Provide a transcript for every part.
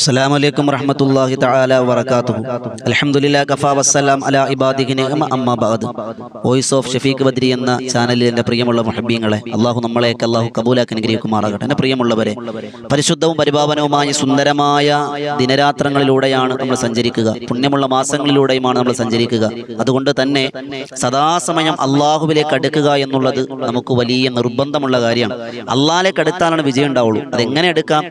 അസ്സലാമു അലൈക്കും വറഹ്മത്തുള്ളാഹി തആല വബറകാതുഹു. അൽഹംദുലില്ലാഹി കഫാ വസ്സലാം അലാ ഇബാദിഹി നിഅമ അമ്മാ ബഅദ്. വോയിസ് ഓഫ് ഷഫീഖ് ബദ്രി എന്ന ചാനലിൽ എൻ്റെ പ്രിയമുള്ള മുഹബ്ബീങ്ങളെ, അല്ലാഹു നമ്മളെയൊക്കെ അല്ലാഹു കബൂലാക്കി അനുഗ്രഹിക്കുമാറാകട്ടെ. എൻ്റെ പ്രിയമുള്ളവരെ, പരിശുദ്ധവും പരിപാവനവുമായ സുന്ദരമായ ദിനരാത്രങ്ങളിലൂടെയാണ് നമ്മൾ സഞ്ചരിക്കുക, പുണ്യമുള്ള മാസങ്ങളിലൂടെയുമാണ് നമ്മൾ സഞ്ചരിക്കുക. അതുകൊണ്ട് തന്നെ സദാസമയം അള്ളാഹുവിലേക്ക് അടുക്കുക എന്നുള്ളത് നമുക്ക് വലിയ നിർബന്ധമുള്ള കാര്യമാണ്. അള്ളാഹിലേക്ക് അടുത്താലാണ് വിജയം ഉണ്ടാവുള്ളൂ. അതെങ്ങനെ എടുക്കാം,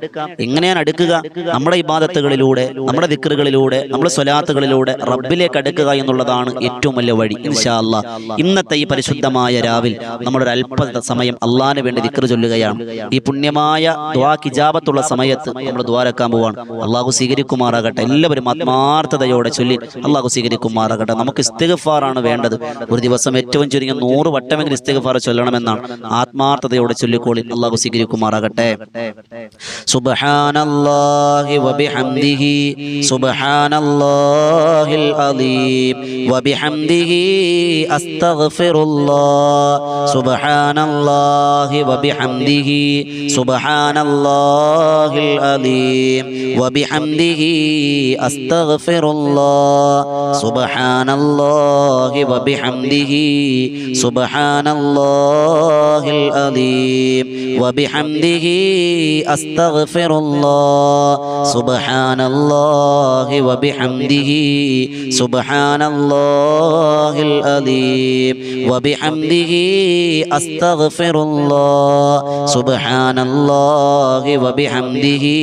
എങ്ങനെയാണ് അടുക്കുക? നമ്മുടെ ഇബാദത്തുകളിലൂടെ, നമ്മുടെ ദിക്റുകളിലൂടെ, നമ്മുടെ സ്വലാത്തുകളിലൂടെ റബ്ബിലേക്ക് അടുക്കുക എന്നുള്ളതാണ് ഏറ്റവും വലിയ വഴി. ഇൻഷാ അല്ലാഹ് ഇന്നത്തെ ഈ പരിശുദ്ധമായ രാവിൽ നമ്മളൊരു അല്പ സമയം അള്ളാഹിന് വേണ്ടി ദിക്ർ ചൊല്ലുകയാണ്. ഈ പുണ്യമായ ദുആ ഇജാബത്തുള്ള സമയത്ത് നമ്മൾ ദുആരക്കാൻ പോവാണ്. അള്ളാഹു സ്വീകരിക്കുമാറാകട്ടെ. എല്ലാവരും ആത്മാർത്ഥതയോടെ ചൊല്ലി അള്ളാഹു സ്വീകരിക്കുമാറാകട്ടെ. നമുക്ക് ഇസ്തിഗ്ഫാറാണ് വേണ്ടത്. ഒരു ദിവസം ഏറ്റവും ചുരുങ്ങിയ 100 വട്ടമെങ്കിലും ഇസ്തിഗ്ഫാർ ചൊല്ലണമെന്നാണ്. ആത്മാർത്ഥതയോടെ ചൊല്ലിക്കോളി. അള്ളാഹു സ്വീകരിക്കുമാറാകട്ടെ. സുബ്ഹാനല്ലാഹി വബിഹംദിഹി സുബ്ഹാനല്ലാഹിൽ അലീം വബിഹംദിഹി അസ്തഗ്ഫിറുല്ലാഹ് സുബ്ഹാനല്ലാഹി വബിഹംദിഹി സുബ്ഹാനല്ലാഹിൽ അലീം വബിഹംദിഹി അസ്തഗ്ഫിറുല്ലാഹ് സുബ്ഹാനല്ലാഹി വബിഹംദിഹി സുബ്ഹാനല്ലാഹിൽ അലീം വബിഹംദിഹി അസ്തഗ്ഫിറുല്ലാഹ് സുബ്ഹാനല്ലാഹി വബിഹംദിഹി സുബ്ഹാനല്ലാഹിൽ അലീം വബിഹംദിഹി അസ്തഗ്ഫിറുല്ലാഹ് സുബ്ഹാനല്ലാഹി വബിഹംദിhi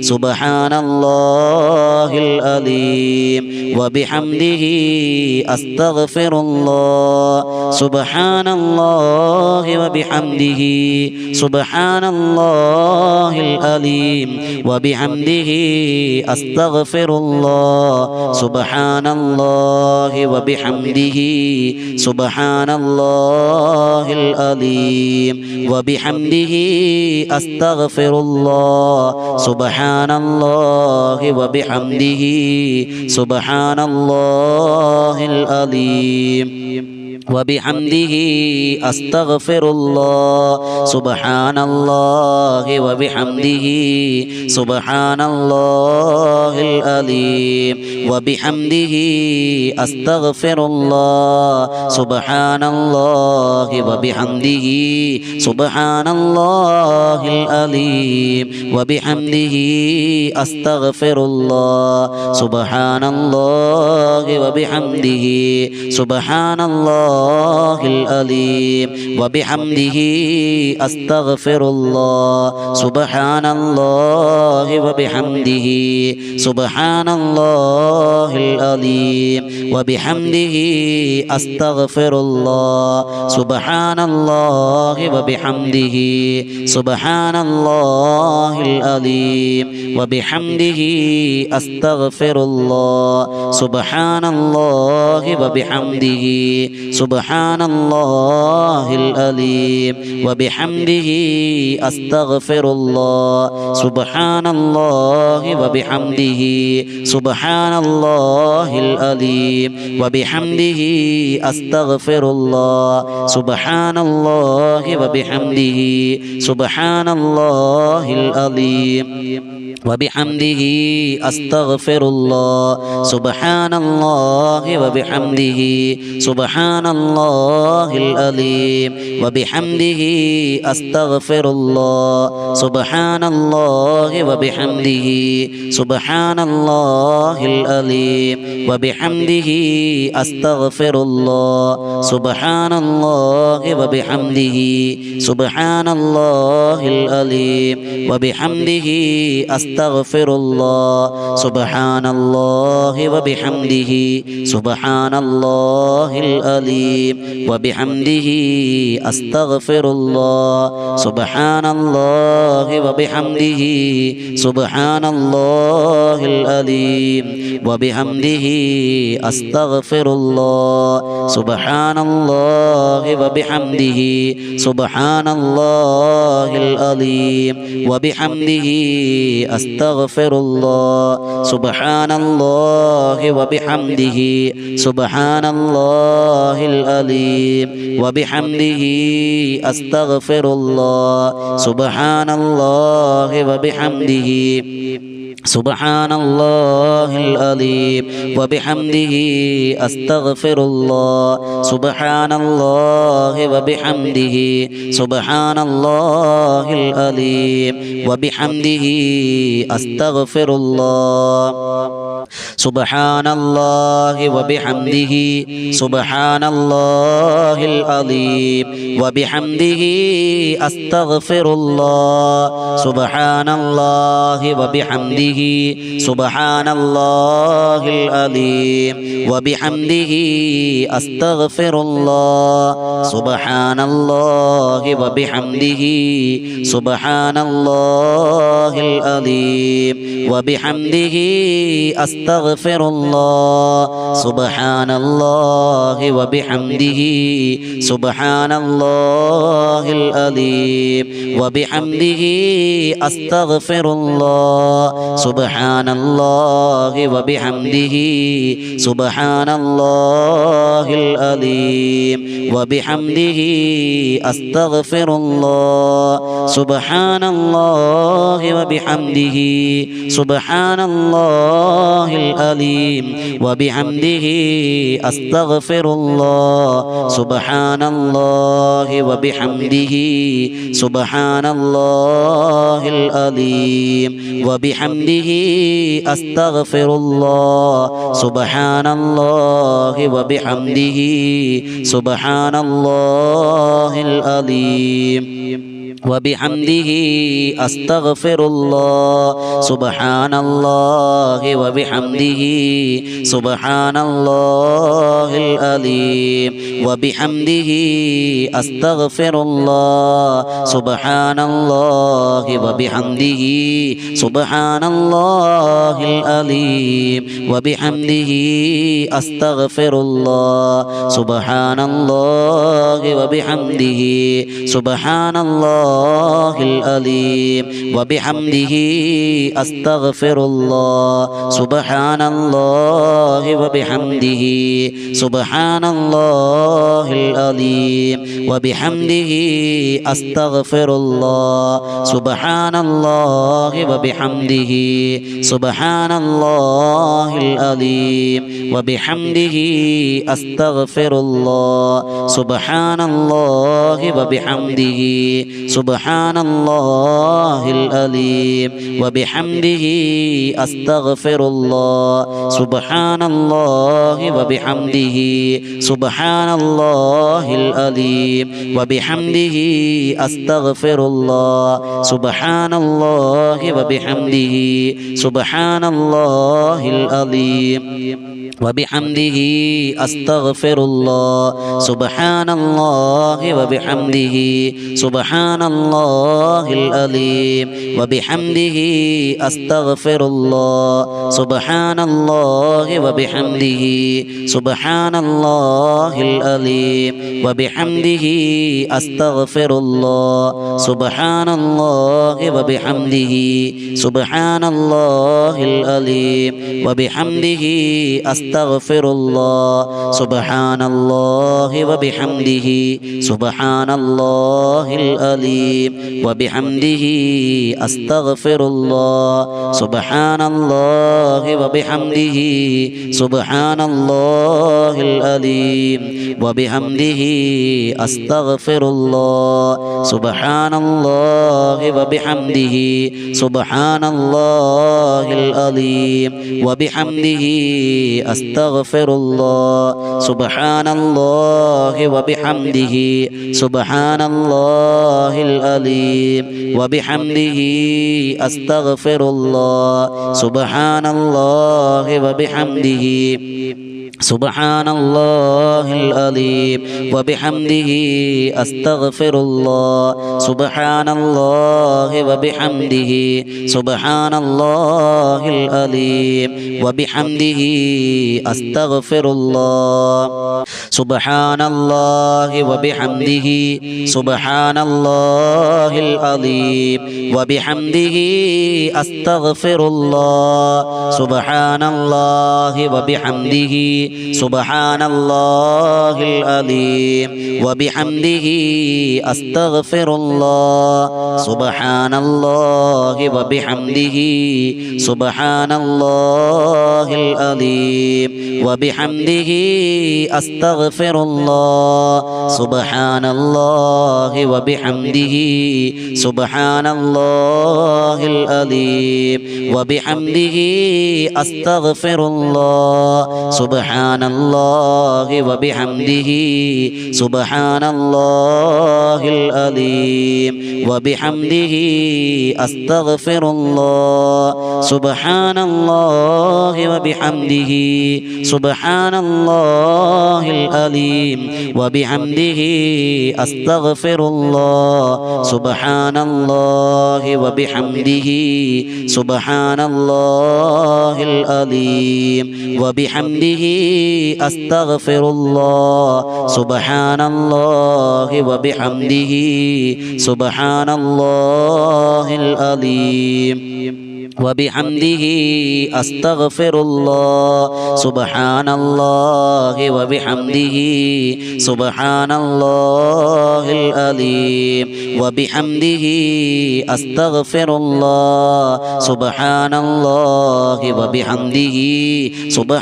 സുബ്ഹാനല്ലാഹിൽ അലീം വബിഹംദിhi അസ്തഗ്ഫിറുല്ലാഹ് സുബ്ഹാനല്ലാഹി വബിഹംദിhi സുബ്ഹാനല്ലാഹിൽ അലീം വബിഹംദിhi അസ്തഗ്ഫിറുല്ലാഹ് സുബ്ഹാനല്ലാഹി വബിഹംദിhi സുബ്ഹാനല്ലാഹിൽ അലീം വബിഹംദിhi അസ്തഗ്ഫിറുല്ലാഹ് സുബ്ഹാനല്ലാഹി വബിഹംദിhi സുബ്ഹാനല്ലാഹിൽ അലീം വബിഹംദിhi അസ്തഗ്ഫിറുല്ലാഹ് സുബ്ഹാനല്ലാഹി വബിഹംദിhi സുബ്ഹാനല്ലാഹിൽ അലീം വബിഹംദിhi അസ്തഗ്ഫിറുല്ലാഹ് സുബ്ഹാനല്ലാഹി വബിഹംദിhi സുബ്ഹാനല്ലാഹിൽ അലീം വബിഹംദിhi അസ്തഗ്ഫിറുല്ലാഹ് സുബ്ഹാനല്ലാഹി വബിഹംദിhi സുബ്ഹാനല്ലാഹിൽ അലീം വബിഹംദിhi അസ്തഗ്ഫിറുല്ലാഹ് സുബ്ഹാനല്ലാഹി വബിഹംദിhi സുബ്ഹാനല്ലാഹിൽ അലീം വബിഹംദിhi അസ്തഗ്ഫിറുല്ലാഹ് സുബ്ഹാനല്ലാഹി വബിഹംദിhi സുബ്ഹാനല്ലാഹിൽ അലീം വബിഹംദിhi അസ്തഗ്ഫിറുല്ലാഹ് സുബ്ഹാനല്ലാഹി വബിഹംദിhi സുബ്ഹാനല്ലാഹിൽ അലീം വബിഹംദിhi അസ്തഗ്ഫിറുല്ലാഹ് സുബ്ഹാനല്ലാഹി വബിഹംദിhi സുബ്ഹാനല്ലാഹിൽ അലീം വബിഹംദിhi അസ്തഗ്ഫിറുല്ലാഹ് സുബ്ഹാനല്ലാഹി വബിഹംദിhi സുബ്ഹാനല്ലാഹിൽ അലീം വബിഹംദിhi അസ്തഗ്ഫിറുല്ലാഹ് സുബ്ഹാനല്ലാഹി വബിഹംദിhi സുബ്ഹാനല്ലാഹിൽ അലീം വബിഹംദിhi അസ്തഗ്ഫിറുല്ലാഹ് സുബ്ഹാനല്ലാഹി വബിഹംദിhi സുബ്ഹാനല്ലാഹിൽ അലീം വബിഹംദിhi അസ്തഗ്ഫിറുല്ലാഹ് സുബ്ഹാനല്ലാഹി വബിഹംദിhi സുബ്ഹാനല്ലാഹിൽ അലീം വബിഹംദിhi അസ്തഗ്ഫിറുല്ലാഹ് സുബ്ഹാനല്ലാഹി വബിഹംദിhi സുബ്ഹാനല്ലാഹിൽ അലീം വബിഹംദിhi അസ്തഗ്ഫിറുല്ലാഹ് സുബ്ഹാനല്ലാഹി വബിഹംദിhi സുബ്ഹാനല്ലാഹിൽ അലീം വബിഹംദിhi അസ്തഗ്ഫിറുല്ലാഹ് സുബ്ഹാനല്ലാഹി വബിഹംദിhi സുബ്ഹാനല്ലാഹിൽ അലീം വബിഹംദിhi അസ്തഗ്ഫിറുല്ലാഹ് സുബ്ഹാനല്ലാഹി വബിഹംദിhi സുബ്ഹാനല്ലാഹിൽ അലീം വബിഹംദിhi അസ്തഗ്ഫിറുല്ലാഹ് സുബ്ഹാനല്ലാഹി വബിഹംദിhi سبحان الله العظيم وبحمده أستغفر الله سبحان الله وبحمده سبحان الله العظيم وبحمده أستغفر الله سبحان الله وبحمده سبحان الله العظيم وبحمده أستغفر الله سبحان الله وبحمده سبحان الله العظيم وبحمده أستغفر الله سبحان الله وبحمده سبحان الله العظيم وبحمده أستغفر الله سبحان الله وبحمده سبحان الله العظيم وبحمده أستغفر الله سبحان الله وبحمده سبحان الله العظيم وبحمده أستغفر الله سبحان الله وبحمده سبحان الله العظيم وبحمده أستغفر الله سبحان الله وبحمده سبحان الله العظيم وبحمده أستغفر الله سبحان الله وبحمده سبحان الله العظيم وبحمده أستغفر الله سبحان الله وبحمده سبحان الله العظيم وبحمده أستغفر الله سبحان الله وبحمده سبحان الله العظيم وبحمده أستغفر الله سبحان الله وبحمده سبحان الله العظيم وبحمده أستغفر الله سبحان الله وبحمده سبحان الله العظيم وبحمده أستغفر الله سبحان الله وبحمده سبحان الله العظيم وبحمده أستغفر الله سبحان الله وبحمده سبحان الله العظيم وبحمده أستغفر الله سبحان الله وبحمده سبحان الله العظيم وبحمده أستغفر الله سبحان الله وبحمده سبحان الله العظيم وبحمده أستغفر الله سبحان الله وبحمده سبحان الله العظيم وبحمده أستغفر الله سبحان الله وبحمده سبحان الله العظيم وبحمده أستغفر الله سبحان الله وبحمده سبحان الله العظيم وبحمده أستغفر الله سبحان الله وبحمده سبحان الله العظيم وبحمده أستغفر الله سبحان الله وبحمده سبحان الله العظيم وبحمده أستغفر الله سبحان الله وبحمده سبحان الله العظيم وبحمده أستغفر الله سبحان الله وبحمده سبحان الله العظيم وبحمده أستغفر الله سبحان الله وبحمده سبحان الله العظيم وبحمده أستغفر الله سبحان الله وبحمده سبحان الله العظيم وبحمده أستغفر الله സുബ്ഹാനല്ലാഹി വബിഹംദിഹി സുബ്ഹാനല്ലാഹിൽ അലീം വബിഹംദിഹി അസ്തഗ്ഫിറുല്ലാഹ് സുബ്ഹാനല്ലാഹി വബിഹംദിഹി സുബ്ഹാനല്ലാഹിൽ അലീം വബിഹംദിഹി അസ്തഗ്ഫിറുല്ലാഹ് സുബ്ഹാനല്ലാഹി വബിഹംദിഹി സുബ്ഹാനല്ലാഹിൽ അലീം വബിഹംദിഹി അസ്തഗ്ഫിറുല്ലാഹ് സുബ്ഹാനല്ലാഹി വബിഹംദിഹി സുബ്ഹാനല്ലാഹിൽ അലീം വബിഹംദിഹി അസ്തഗ്ഫിറുല്ലാഹ് സുബ്ഹാനല്ലാഹി വബിഹംദിhi സുബ്ഹാനല്ലാഹിൽ അലീം വബിഹംദിhi അസ്തഗ്ഫിറുല്ലാഹ് സുബ്ഹാനല്ലാഹി വബിഹംദിhi സുബ്ഹാനല്ലാഹിൽ അലീം വബിഹംദിhi അസ്തഗ്ഫിറുല്ലാഹ് സുബ്ഹാനല്ലാഹി വബിഹംദിhi സുബ്ഹാനല്ലാഹിൽ അലീം വബിഹംദിhi അസ്തഗ്ഫിറുല്ലാഹ് സുബ്ഹാനല്ലാഹി വബിഹംദിhi സുബ്ഹാനല്ലാഹിൽ അലീം വബിഹംദിhi അസ്തഗ്ഫിറുല്ലാഹ് സുബ്ഹാനല്ലാഹി വബിഹംദിhi സുബ്ഹാനല്ലാഹിൽ അലീം വബിഹംദിhi അസ്തഗ്ഫിറുല്ലാഹ് സുബ്ഹാനല്ലാഹി വബിഹംദിhi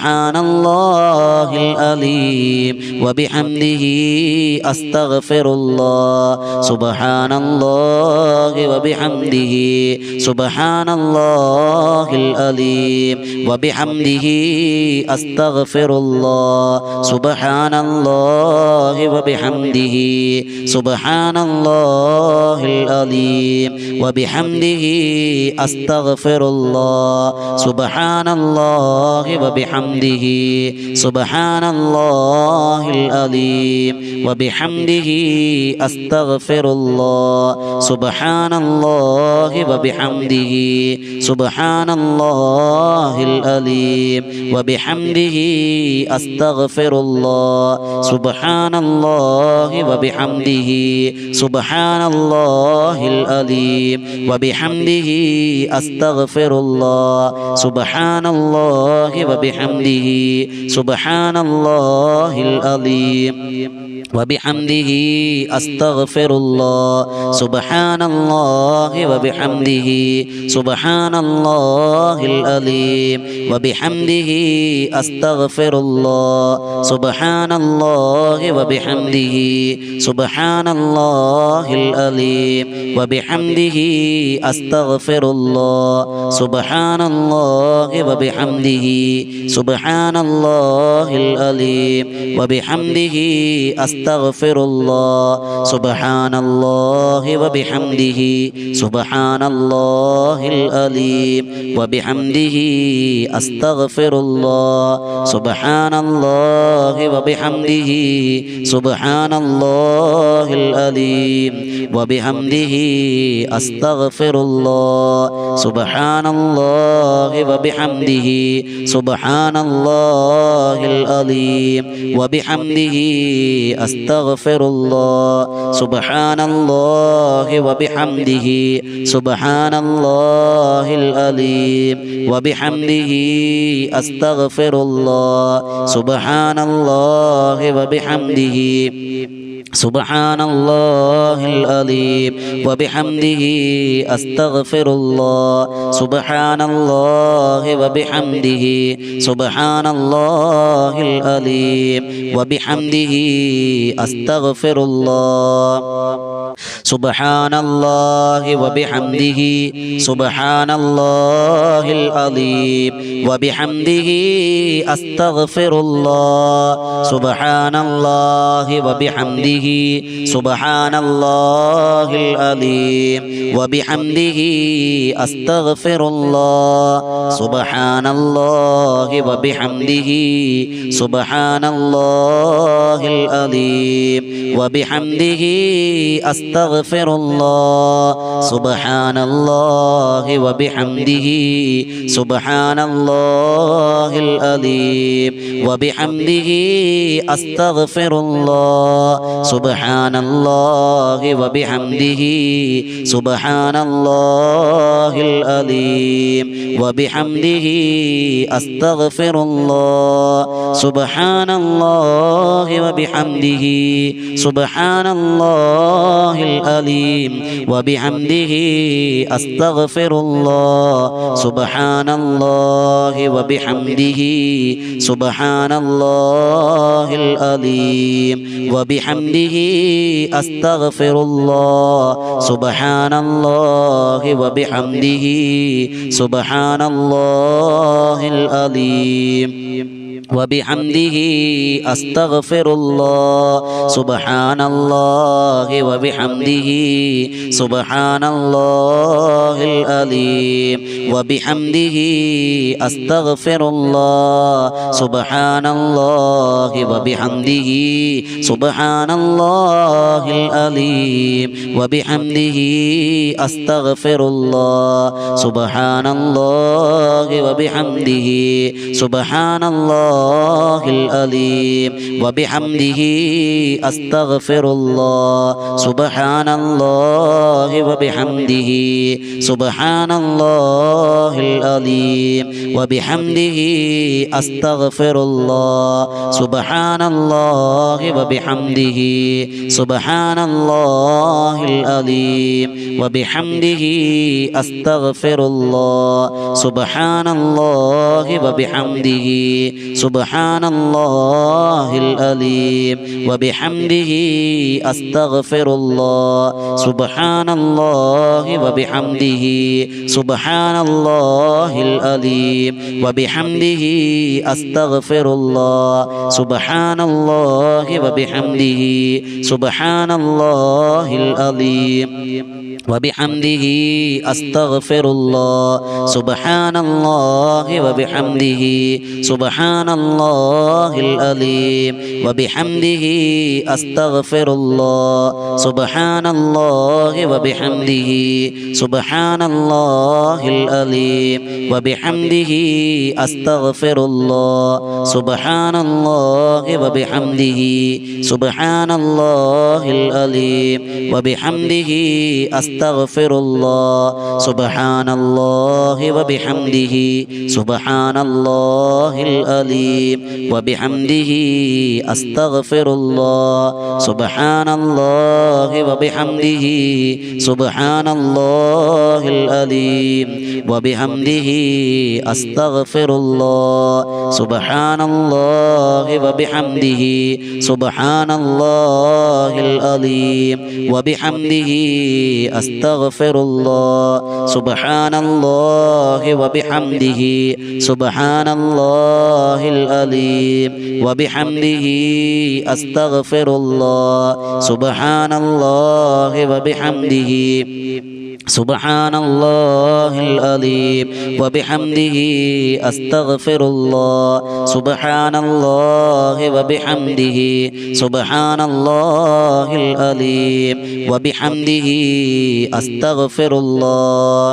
സുബ്ഹാനല്ലാഹിൽ അലീം വബിഹംദിhi അസ്തഗ്ഫിറുല്ലാഹ് സുബ്ഹാനല്ലാഹി വബിഹംദിhi സുബ്ഹാനല്ലാഹി العليم وبحمده أستغفر الله سبحان الله وبحمده سبحان الله العليم وبحمده أستغفر الله سبحان الله وبحمده سبحان الله العليم وبحمده أستغفر الله سبحان الله وبحمده سبحان الله العليم وبحمده أستغفر الله سبحان الله وبحمده سبحان الله العليم وبحمده أستغفر الله سبحان الله وبحمده سبحان الله العليم وبحمده أستغفر الله سبحان الله وبحمده سبحان الله العليم وبحمده أستغفر الله سبحان الله وبحمده سبحان الله العليم وبحمده أستغفر الله سبحان الله وبحمده سبحان الله العليم وبحمده أستغفر الله سبحان الله وبحمده سبحان الله العليم وبحمده أستغفر الله سبحان الله وبحمده سبحان الله العليم وبحمده أستغفر الله سبحان الله وبحمده سبحان الله العليم وبحمده أستغفر الله سبحان الله وبحمده سبحان الله العليم وبحمده أستغفر الله سبحان الله وبحمده سبحان الله العليم وبحمده أستغفر الله سبحان الله وبحمده سبحان الله العليم وبحمده أستغفر الله سبحان الله وبحمده سبحان الله العظيم وبحمده أستغفر الله سبحان الله وبحمده സുബ്ഹാനല്ലാഹിൽ അലീം വബിഹംദിഹി അസ്തഗ്ഫിറുല്ലാഹ് സുബ്ഹാനല്ലാഹി വബിഹംദിഹി സുബ്ഹാനല്ലാഹിൽ അലീം വബിഹംദിഹി അസ്തഗ്ഫിറുല്ലാഹ് സുബ്ഹാനല്ലാഹി വബിഹംദിഹി സുബ്ഹാനല്ലാഹിൽ അലീം വബിഹംദിഹി അസ്തഗ്ഫിറുല്ലാഹ് സുബ്ഹാനല്ലാഹി വബിഹംദിഹി സുബ്ഹാനല്ലാഹിൽ അലീം വബിഹംദിഹി അസ്തഗ്ഫിറുല്ലാഹ് സുബ്ഹാനല്ലാഹി വബിഹംദിhi സുബ്ഹാനല്ലാഹിൽ അലീം വബിഹംദിhi അസ്തഗ്ഫിറുല്ലാഹ് സുബ്ഹാനല്ലാഹി വബിഹംദിhi സുബ്ഹാനല്ലാഹിൽ അലീം വബിഹംദിhi അസ്തഗ്ഫിറുല്ലാഹ് സുബ്ഹാനല്ലാഹി വബിഹംദിhi സുബ്ഹാനല്ലാഹിൽ അലീം وبحمده أستغفر الله سبحان الله وبحمده سبحان الله العظيم وبحمده أستغفر الله سبحان الله وبحمده سبحان الله العظيم وبحمده أستغفر الله سبحان الله وبحمده سبحان الله العليم وبحمده أستغفر الله سبحان الله وبحمده سبحان الله العليم وبحمده أستغفر الله سبحان الله وبحمده سبحان الله العليم وبحمده أستغفر الله سبحان الله وبحمده سبحان الله العليم وبحمده أستغفر الله سبحان الله وبحمده سبحان الله العليم وبحمده أستغفر الله سبحان الله وبحمده سبحان الله العليم وبحمده أستغفر الله سبحان الله وبحمده سبحان الله العليم وبحمده أستغفر الله سبحان الله وبحمده سبحان الله العليم وبحمده أستغفر الله سبحان الله وبحمده سبحان الله العليم وبحمده أستغفر الله سبحان الله وبحمده سبحان الله العليم وبحمده أستغفر الله سبحان الله وبحمده سبحان الله العليم وبحمده أستغفر الله سبحان الله وبحمده سبحان الله العليم وبحمده أستغفر الله سبحان الله وبحمده سبحان الله العليم وبحمده أستغفر الله سبحان الله وبحمده سبحان الله العليم وبحمده أستغفر الله سبحان الله وبحمده سبحان الله العليم وبحمده أستغفر الله.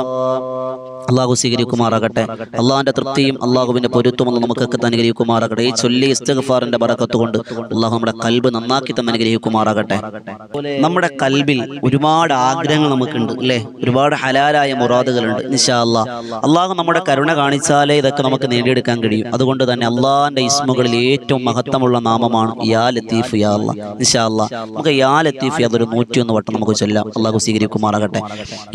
അള്ളാഹു സ്വീകരിക്കുമാറാകട്ടെ. അള്ളാഹിന്റെ തൃപ്തിയും അള്ളാഹുവിന്റെ പൊരുത്തവും നമുക്കൊക്കെ തന്നെ അനുഗ്രഹിക്കുമാറാകട്ടെ. ഈ ചൊല്ലി ഇസ്തിഗ്ഫാറിന്റെ ബറക്കത്ത് കൊണ്ട് അള്ളാഹു നമ്മുടെ കൽബ് നന്നാക്കി തന്നെ അനുഗ്രഹിക്കുമാറാകട്ടെ. നമ്മുടെ കൽബിൽ ഒരുപാട് ആഗ്രഹങ്ങൾ നമുക്കുണ്ട് അല്ലേ, ഒരുപാട് ഹലാലായ മുറാദുകളുണ്ട്. ഇൻഷാ അല്ലാഹ് അള്ളാഹു നമ്മുടെ കരുണ കാണിച്ചാലേ ഇതൊക്കെ നമുക്ക് നേടിയെടുക്കാൻ കഴിയും. അതുകൊണ്ട് തന്നെ അള്ളാഹിന്റെ ഇസ്മുകളിൽ ഏറ്റവും മഹത്വമുള്ള നാമമാണ് യാ ലത്തീഫ് യാ അല്ലാഹ്. ഇൻഷാ അല്ലാഹ് നമുക്ക് യാ ലത്തീഫ് അതൊരു 101 വട്ടം നമുക്ക് ചൊല്ലാം. അള്ളാഹു സ്വീകരിക്കുമാറാകട്ടെ.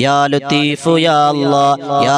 യാ ലത്തീഫ് യാ അല്ലാഹ് യാ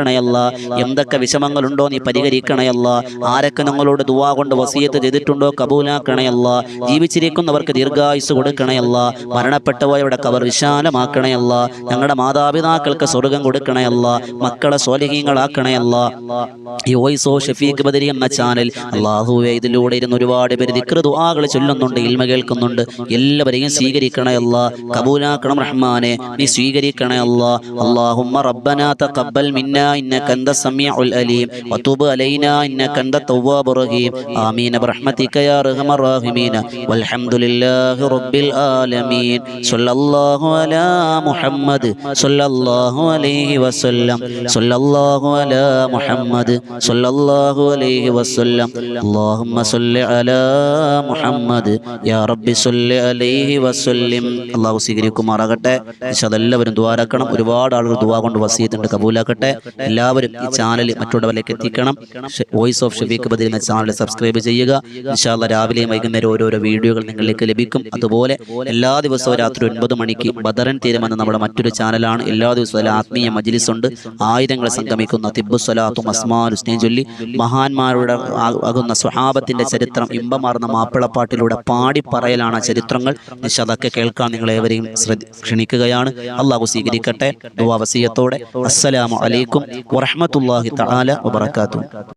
തരണയല്ല. എന്തൊക്കെ വിഷമങ്ങളുണ്ടോ നീ പരിഹരിക്കണയല്ല. ആരൊക്കെ ഞങ്ങളോട് ദുആ കൊണ്ട് വസിയത്ത് ചെയ്തിട്ടുണ്ടോ കബൂലാക്കണയല്ല. ജീവിച്ചിരിക്കുന്നവർക്ക് ദീർഘായുസ് കൊടുക്കണയല്ല. മരണപ്പെട്ടുപോയവരുടെ ഖബർ വിശാലമാക്കണയല്ല. ഞങ്ങളുടെ മാതാപിതാക്കൾക്ക് സ്വർഗം കൊടുക്കണയല്ല. മക്കളെ സ്വാലിഹീങ്ങളാക്കണയല്ല. ഈ വോയിസ് ഓഫ് ഷഫീഖ് ബദരി എന്ന ചാനൽ അല്ലാഹുവേ ഇതിലൂടെ ഇരുന്ന് ഒരുപാട് പേര് ദിക്ർ ദുആകൾ ചൊല്ലുന്നുണ്ട്, ഇൽമ കേൾക്കുന്നുണ്ട്. എല്ലാവരെയും സ്വീകരിക്കണയല്ല, കബൂലാക്കണം റഹ്മാനെ, നീ സ്വീകരിക്കണയല്ല. അല്ലാഹുമ്മ റബ്ബനാ തഖബ്ബൽ മിന്നാ ഇന്നക അൻത സമീഉൽ അലീം വതുബ് അലൈനാ ഇന്നക അൻത തവ്വാബുർ റഹീം. ആമീൻ ബിറഹ്മതിക യാ അർഹമർ റഹീമീൻ. വൽഹംദുലില്ലാഹി റബ്ബിൽ ആലമീൻ. സ്വല്ലല്ലാഹു അലാ മുഹമ്മദ് സ്വല്ലല്ലാഹു അലൈഹി വസല്ലം. സ്വല്ലല്ലാഹു അലാ മുഹമ്മദ് സ്വല്ലല്ലാഹു അലൈഹി വസല്ലം. അല്ലാഹുമ്മ സ്വല്ലി അലാ മുഹമ്മദ് യാ റബ്ബി സ്വല്ലി അലൈഹി വസല്ലം. അല്ലാഹു സ്വീകരിക്കുമാറാകട്ടെ. എല്ലാവരും ദുആരാക്കണം. ഒരുപാട് ആളുകൾ ദുആ കൊണ്ട് വസിയത്തുണ്ട്, കബൂലാക്കട്ടെ. എല്ലാവരും ഈ ചാനൽ മറ്റുള്ളവരിലേക്ക് എത്തിക്കണം. വോയിസ് ഓഫ് ഷഫീഖ് ബദരി എന്ന ചാനൽ സബ്സ്ക്രൈബ് ചെയ്യുക. ഇൻഷാ അല്ലാഹ് രാവിലെയും വൈകുന്നേരം ഓരോരോ വീഡിയോകൾ നിങ്ങളിലേക്ക് ലഭിക്കും. അതുപോലെ എല്ലാ ദിവസവും രാത്രി 9 മണിക്ക് ബദറൻ തീരുമെന്ന നമ്മുടെ മറ്റൊരു ചാനലാണ്. എല്ലാ ദിവസവും ആത്മീയ മജ്ലിസ് ഉണ്ട്. ആയിരങ്ങൾ സംഗമിക്കുന്ന തിബ്ബുസ്സലാത്തും അസ്മാഉൽ ഹുസ്നയും ചൊല്ലി മഹാന്മാരുടെ ആകുന്ന സ്വഹാബത്തിന്റെ ചരിത്രം ഇമ്പമാർന്ന മാപ്പിളപ്പാട്ടിലൂടെ പാടിപ്പറയലാണ് ചരിത്രങ്ങൾ. അതൊക്കെ കേൾക്കാൻ നിങ്ങളേവരെയും ക്ഷണിക്കുകയാണ്. അല്ലാഹു സ്വീകരിക്കട്ടെ. ദുആ വസിയത്തോടെ. അസ്സലാമു അലൈക്കും വറഹ്മത്തുള്ളാഹി തആല വബറകാതുഹു.